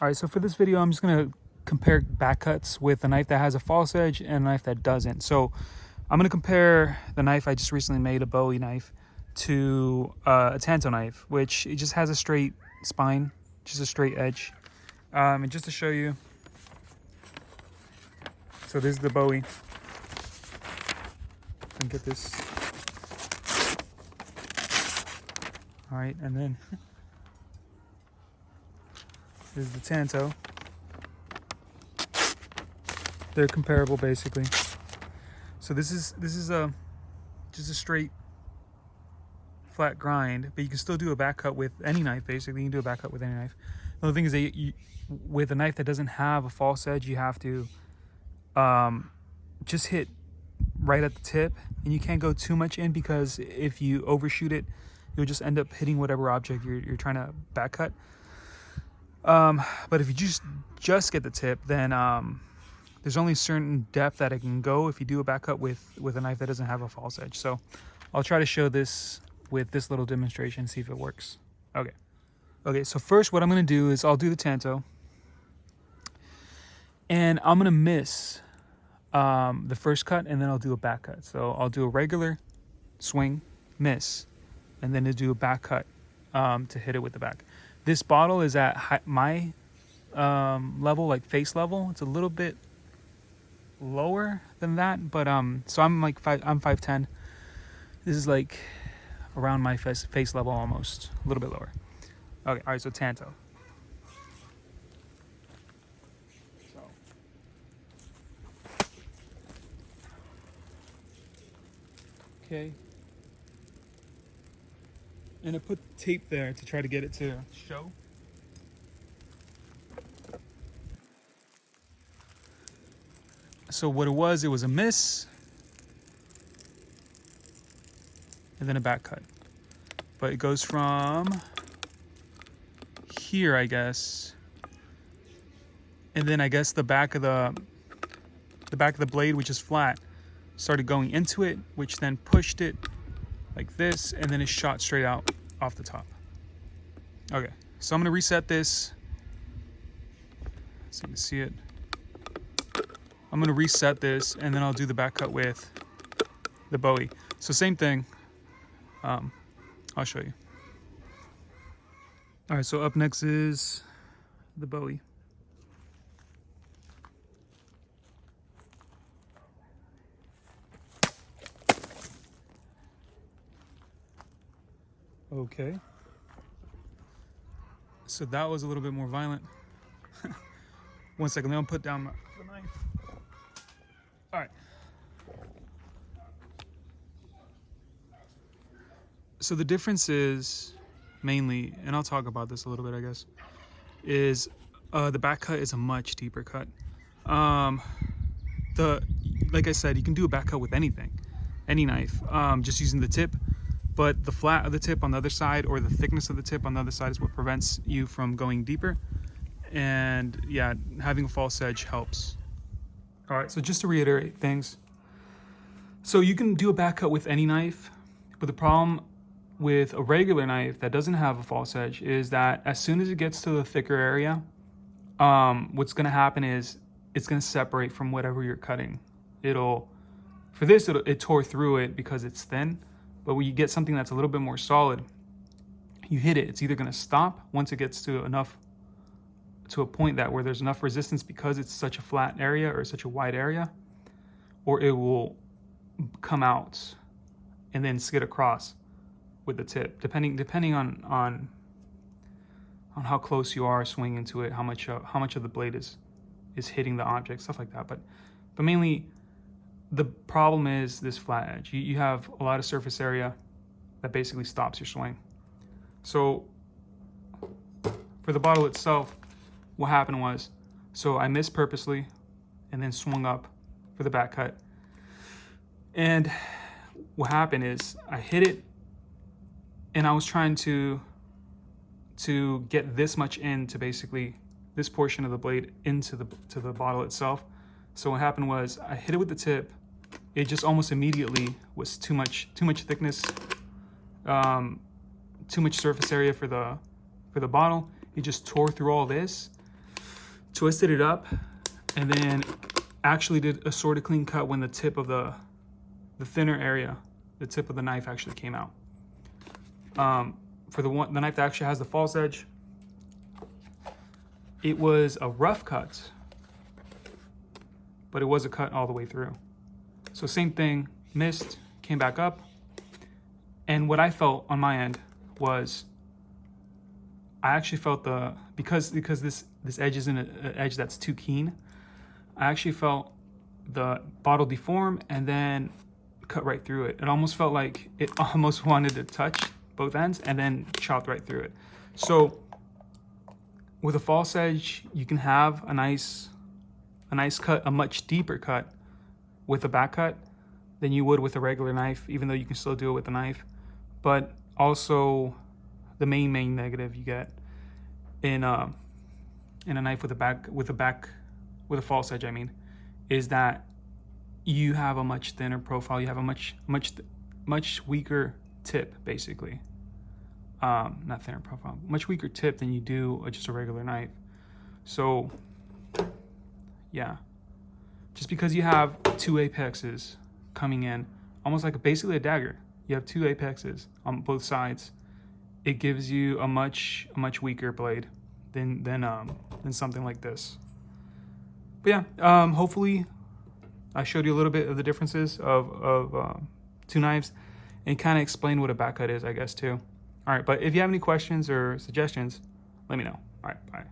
All right, so for this video, I'm just gonna compare back cuts with a knife that has a false edge and a knife that doesn't. So I'm gonna compare the knife I just recently made, a Bowie knife, to a Tanto knife, which it just has a straight spine, just a straight edge. And just to show you, so this is the Bowie. And get this. All right, and then this is the Tanto. They're comparable basically. So this is just a straight flat grind, but you can still do a back cut with any knife. Basically, you can do a back cut with any knife. The only thing is that with a knife that doesn't have a false edge, you have to just hit right at the tip, and you can't go too much in, because if you overshoot it, you'll just end up hitting whatever object you're trying to back cut. But if you just get the tip, then there's only a certain depth that it can go if you do a back cut with a knife that doesn't have a false edge. So I'll try to show this with this little demonstration, see if it works. Okay, so first what I'm gonna do is I'll do the Tanto, and I'm gonna miss the first cut, and then I'll do a back cut. So I'll do a regular swing, miss, and then to do a back cut to hit it with the back. This bottle is at my level, like face level. It's a little bit lower than that, but so I'm like I'm 5'10". This is like around my face level, almost a little bit lower. Okay, all right, so Tanto. So okay, and I put tape there to try to get it to show. So what it was a miss and then a back cut. But it goes from here, I guess, and then I guess the back of the blade, which is flat, started going into it, which then pushed it like this, and then it shot straight out off the top. Okay, so I'm gonna reset this so you can see it. I'm gonna reset this, and then I'll do the back cut with the Bowie. So same thing. I'll show you. All right, so up next is the Bowie. Okay. So that was a little bit more violent. One second, let me put down the knife. All right. So the difference is mainly, and I'll talk about this a little bit, I guess, is the back cut is a much deeper cut. Like I said, you can do a back cut with anything, any knife, just using the tip. But the flat of the tip on the other side, or the thickness of the tip on the other side, is what prevents you from going deeper. And yeah, having a false edge helps. All right, so just to reiterate things. So you can do a back cut with any knife, but the problem with a regular knife that doesn't have a false edge is that as soon as it gets to the thicker area, what's gonna happen is it's gonna separate from whatever you're cutting. It tore through it because it's thin, but when you get something that's a little bit more solid, you hit it, it's either gonna stop once it gets to a point where there's enough resistance because it's such a flat area or such a wide area, or it will come out and then skid across with the tip, depending on how close you are swinging to it, how much of the blade is hitting the object, stuff like that. But mainly the problem is this flat edge. You have a lot of surface area that basically stops your swing. So for the bottle itself, what happened was, so I missed purposely and then swung up for the back cut. And what happened is I hit it, and I was trying to get this much into basically this portion of the blade into the bottle itself. So what happened was I hit it with the tip. It just almost immediately was too much thickness, too much surface area for the bottle. It just tore through all this, twisted it up, and then actually did a sort of clean cut when the tip of the thinner area, the tip of the knife actually came out. For the knife that actually has the false edge, it was a rough cut, but it was a cut all the way through. So same thing, missed, came back up. And what I felt on my end was, I actually felt because this edge isn't an edge that's too keen, I actually felt the bottle deform and then cut right through it. It almost felt like it almost wanted to touch both ends and then chopped right through it. So with a false edge, you can have a nice cut, a much deeper cut with a back cut than you would with a regular knife, even though you can still do it with a knife. But also the main negative you get in a knife with a false edge, I mean, is that you have a much thinner profile. You have a much weaker tip, basically. Not thinner profile, much weaker tip than you do just a regular knife. So yeah, just because you have two apexes coming in, almost like basically a dagger, you have two apexes on both sides, it gives you a much weaker blade than something like this. But yeah, hopefully I showed you a little bit of the differences of two knives and kind of explain what a back cut is, I guess, too. All right, but if you have any questions or suggestions, let me know. All right, bye.